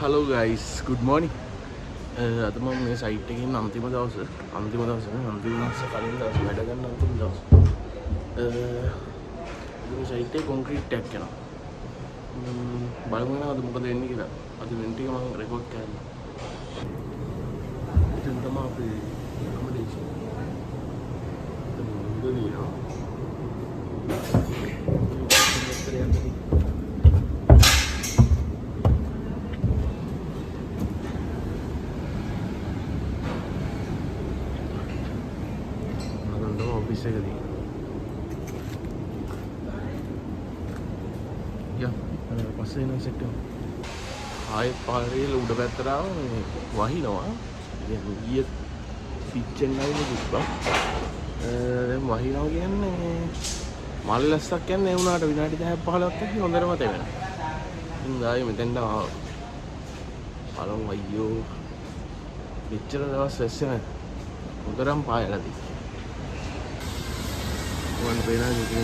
Hello guys, good morning. අද මම මේ සයිට් එකේ ඉන්න අන්තිම දවසේ කලින් දවස් වැඩ ගන්න අන්තිම දවස්. මේ සයිට් එකේ කොන්ක්‍රීට් එකක් යනවා. බලමු නේද මොකද වෙන්නේ කියලා. අද වෙන ටික මම රෙකෝඩ් කරනවා. ඉතින් තමයි අපි accommodation. ऑफिस है कभी या පස්සේ එන සෙට් එක ආයෙත් පාරේ උඩ පැත්තට ආව වහිනවා දැන් ඊයේ පිච්චෙන් ආවේ දුක්වා දැන් වහිනවා කියන්නේ මල් ලස්සක් කියන්නේ ඒ වුණාට විනාඩි 10ක් 15ක් ඇති හොඳටම තෙවෙනවා ඉතින් ආයේ මෙතෙන්ට ආවා බලමු අයියෝ මෙච්චර දවස් වැස්සේ නැහැ හොඳටම පායලා තියෙනවා वन पेना जो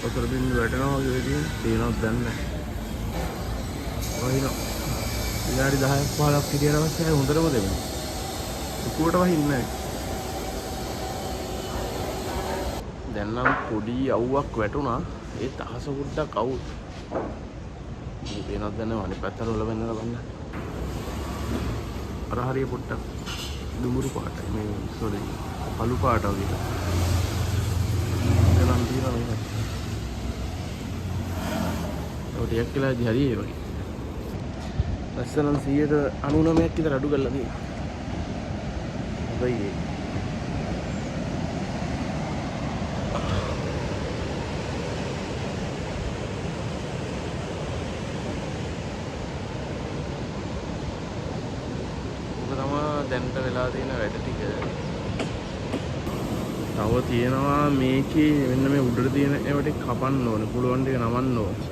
उतर बिंद बैठना हो गया देना दन वही ना गाड़ी 10 15 किलोमीटर वसे उधर को देना कोट वही इन्ने දැන් නම් පොඩි අවුවක් වැටුණා ඒ තහස පොඩ්ඩක් අවු මේ පේනවද නැව අනිත් පැත්තට වල වෙන්නලා බලන්න අර හරිය පොඩ්ඩක් දුමුරු පාටයි මේ සෝරි පළු පාට වගේ නම් දිනවා මේ ටිකක් කියලා හරිය ඒ වගේ ලස්සන 99ක් විතර අඩු කරලා තියෙනවා හොඳයි ඔක තමයි දැන්ට වෙලා තියෙන වැඩ ටික තව තියෙනවා මේකේ මෙන්න මේ උඩට තියෙන ඒවා ටික කපන්න ඕනේ පුළුවන් ටික නවන්න ඕනේ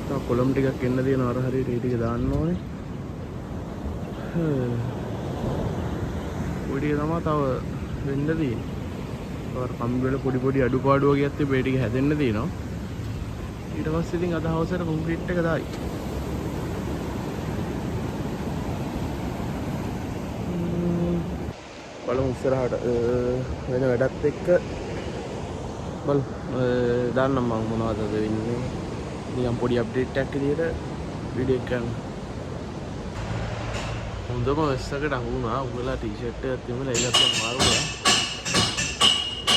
තව කොලම් ටිකක් එන්න තියෙනවා අර හරියට ඒ ටික දාන්න ඕනේ ඔය ටික තමයි තව වෙන්න තියෙන්නේ අර කම්බි වල පොඩි පොඩි අඩුපාඩු වගේක් තිබ්බේ ඒ ටික හැදෙන්න තියෙනවා ඊට පස්සේ ඉතින් අද හවසට කොන්ක්‍රීට් එක දායි බලමු ඉස්සරහට වෙන වැඩත් එක්ක බලමු දාන්නම් මම මොනවද වෙන්නේ නිකන් පොඩි අප්ඩේට් එකක් විදියට වීඩියෝ එක කරන්න හොඳම වෙස්සකට අහු වුණා උගලා ටී-ෂර්ට් එකක් තියලා ඒකත් මාරු කරා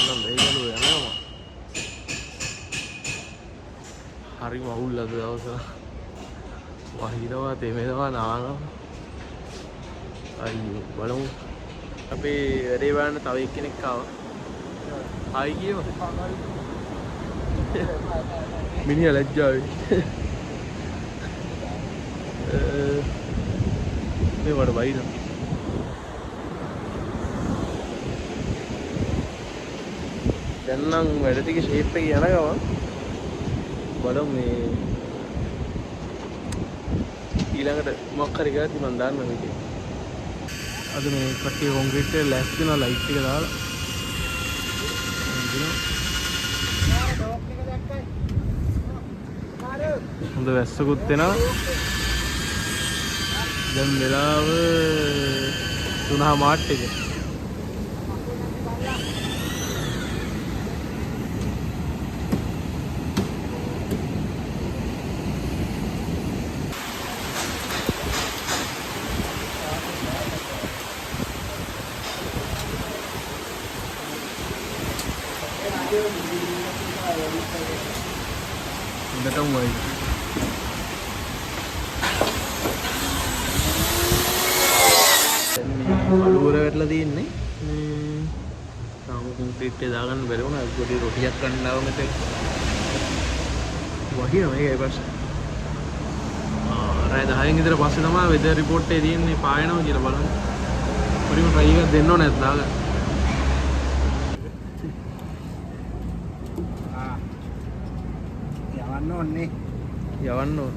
නම් මේකලු යනවා හරිම අවුල් අද දවස වහිනවා තෙමෙනවා නානවා අයියෝ බලමු අපේ වැඩේ බලන්න තව එක්කෙනෙක් ආවා. ආයි කියව. මිනිහා ලැජ්ජාවේ. මේ වඩ බයින. දැන් නම් වැඩ ටික ෂේප් එක යන ගමන් බලමු මේ ඊළඟට මොකක් හරි ගාති මම දාන්න මේකේ. අද මේ කට්ටිය කොන්ක්‍රීට් එක ලෑස්ති වෙනවා ලයිට් එක දාලා හොඳ වැස්සකුත් එනවා දැන් වෙලාව 3:00 එක Datang boy. අලුවර වැටලා තියෙන්නේ. තාම කොන්ක්‍රීට් එක දාගන්න බැරි වුණා. පොඩි රොටියක් ගන්න ආව මෙතන. වහින මේකයි පස්සේ. රාය 10න් විතර පස්සේ තමයි වෙදර් රිපෝට් එකේ තියෙන්නේ පායනවා කියලා බලන්න. පරිම try එකක් දෙන්න ඕනේ නැත් දාගන්න. යවන්න ඕන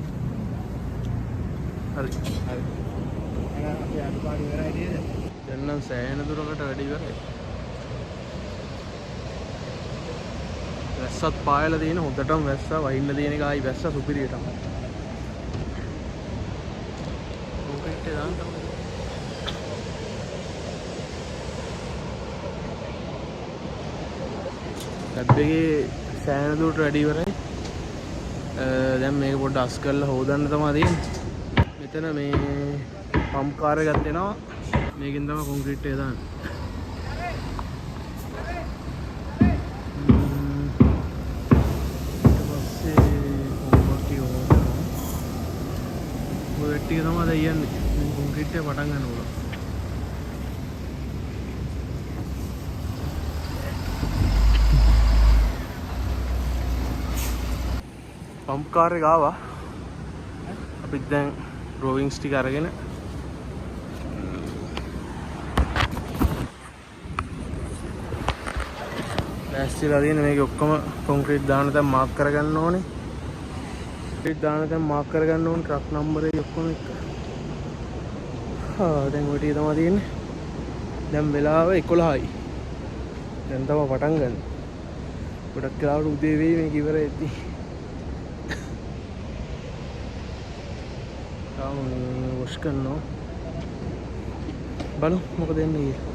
හරි හරි අපි අඩුපාඩු ඉවරයි නේද දැන් නම් සෑහෙන දුරකට වැඩි ඉවරයි වැස්සත් පායලා තියෙන හොඳටම වැස්සා වහින්න තියෙන එක ආයි වැස්සා සුපිරියටම කොන්ක්‍රීට් දාන්න තමයි. ලැබ් එකේ සෑහෙන දුරට වැඩි ඉවරයි. දැන් මේක පොඩ්ඩක් අස් කරලා හොදන්න තමයි තියෙන්නේ. මෙතන මේ පම්ප් කාර් එකක් දෙනවා. මේකෙන් තමයි කොන්ක්‍රීට් එක දාන්නේ. ටික තමයි දැන් යන්නේ. කොන්ක්‍රීට් එක පටන් ගන්න ඕන. පම්ප් කාර් එක ආවා. අපිත් දැන් ඩ්‍රොවින්ග්ස් ටික අරගෙන ලෑස්තිලා තියෙන මේක ඔක්කොම කොන්ක්‍රීට් දාන්න දැන් මාක් කරගන්න ඕනේ. කොන්ක්‍රීට් දාන්න දැන් මාක් කරගන්න ඕනේ ට්‍රක් නම්බර් එක ඔක්කොම එක. දැන් ඔය ටික තමයි තියෙන්නේ. දැන් වෙලාව 11යි. දැන් තමයි පටන් ගන්න. ගොඩක් කාලවල උදේ වෙයි මේක ඉවර වෙද්දි. තාම වොෂ් කරනවා. බලමු මොකද වෙන්නේ කියලා.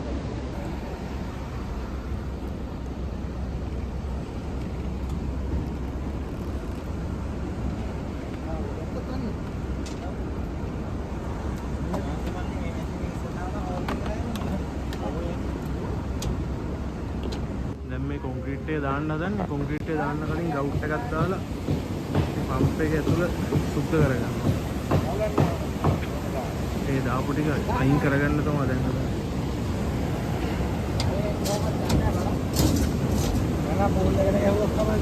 දැන් මේ කොන්ක්‍රීට් එක දාන්න හදන්නේ. කොන්ක්‍රීට් එක දාන්න කලින් ගවුට් එකක් දාලා පම්ප් එක ඇතුළ සුද්ධ කරගන්න. ඒ දාපු ටික අයින් කරගන්න තමයි දැන් හදන්නේ. නෑ පොල් එකට යවුවක් තමයි.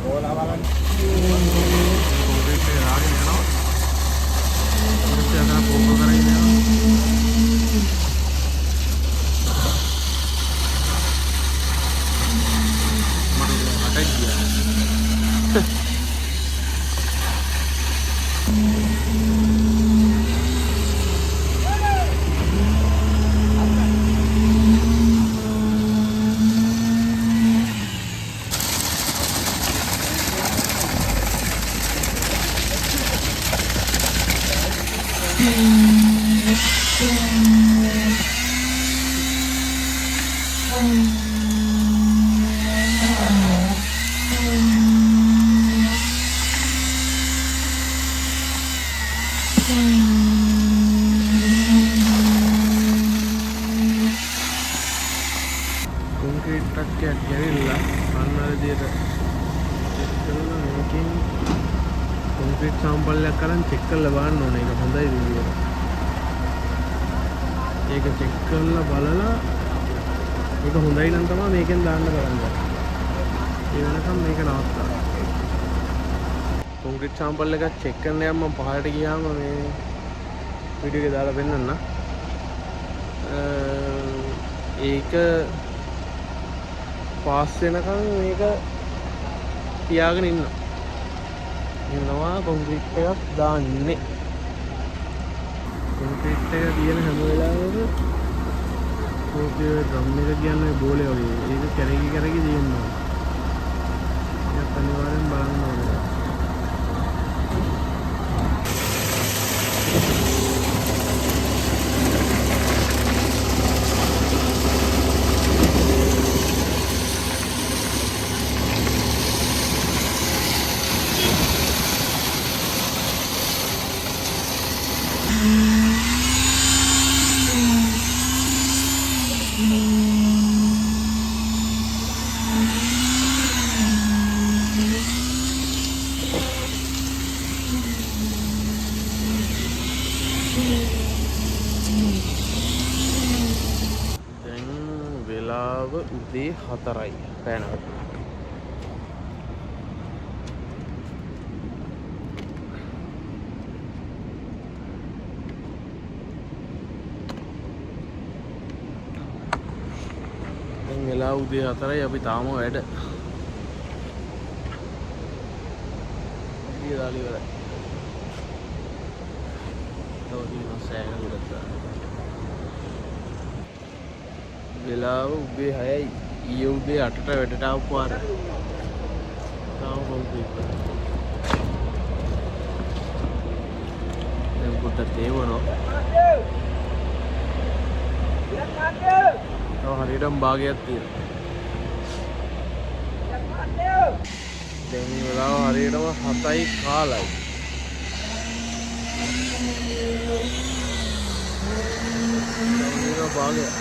රෝලා බලන්න. කොන්ක්‍රීට් එක දාගෙන යනවා. ඊට පස්සේ අද පොම්බ කරගෙන යනවා. කොන්ක්‍රීට් ට්‍රක් එකක් ගිහිල්ලා අන්න විදියට චෙක් කරලා මේකෙන් කොන්ක්‍රීට් සාම්පල් එකක් අරන් චෙක් කරලා බලන්න ඕනේ. ඒක හොඳයි විදියට. ඒක චෙක් කරලා බලලා ඒක හොඳයි නම් තමයි මේකෙන් දාන්න බලන්න. ඒ වෙනකම් මේක නවත්තා. කොන්ක්‍රීට් සාම්පල් එකක් චෙක් කරන්න යන්න මම පහළට ගියාම මේ වීඩියෝ එක දාලා පෙන්නන්න. ඒක පාස් වෙනකන් මේක තියාගෙන ඉන්නවා කොන්ක්‍රීට් එකක් දාන්නේ. කොන්ක්‍රීට් එක තියෙන හැම වෙලාවෙම ඕකේ ඩ්‍රම් එක කියන්නේ බෝලේ වගේ. ඒක කැරකි තියෙනවා. ඒක අනිවාර්යෙන් බලන්න ඕනේ. උදේ 4යි පැනකට. දැන් වෙලාව උදේ 4යි අපි තාම වැඩ. ඊදාලි ඉවරයි. තව දිනක් සෑහෙන ගොඩක් දාන්න. වෙලාව උදේ 6යි. ඊයේ උදේ 8ට වැඩට ආපු පාර. තාම කොන්ක්‍රීට්. පොත්ත තේවනෝ හරියටම භාගයක් තියෙනවා දැන් මේ වෙලාව හරියටම 7යි කාලයි දැන් භාගයක්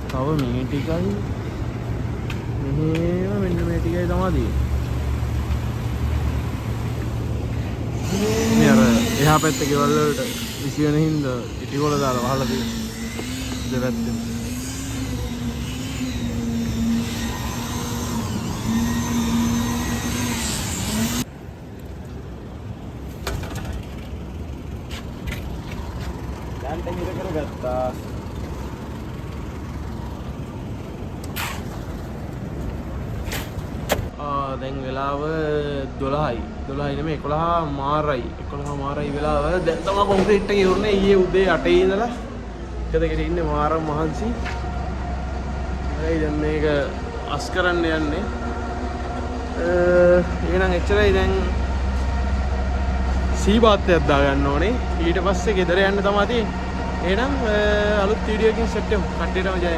තව මේ ටිකයි මෙහෙම මෙන්න මේ ටිකයි තමයි තියෙන්නේ මේ අර එහා පැත්තේ ගෙවල් වලට විසි වෙන හින්දා ඉටිකොල දාලා වහලා තියෙනවා දෙපැත්තෙන් දැන් ඉර කරගත්තා දැන් වෙලාව 12යි 12යි නෙමෙයි 11 මාරයි වෙලාව දැන් තමයි කොන්ක්‍රීට් එක ඉවරනේ ඊයේ උදේ 8 ඉඳලා එකදකට ඉන්නේ මාරම් මහන්සි හරි දැන් මේක අස් කරන්න යන්නේ එහෙනම් එච්චරයි දැන් සීබාත්යක් දාගන්න ඕනේ ඊට පස්සේ ගෙදර යන්න තමයි තියෙන්නේ එහෙනම් අලුත් වීඩියෝ එකකින් සෙට් වෙමු කට්ටියටම ජය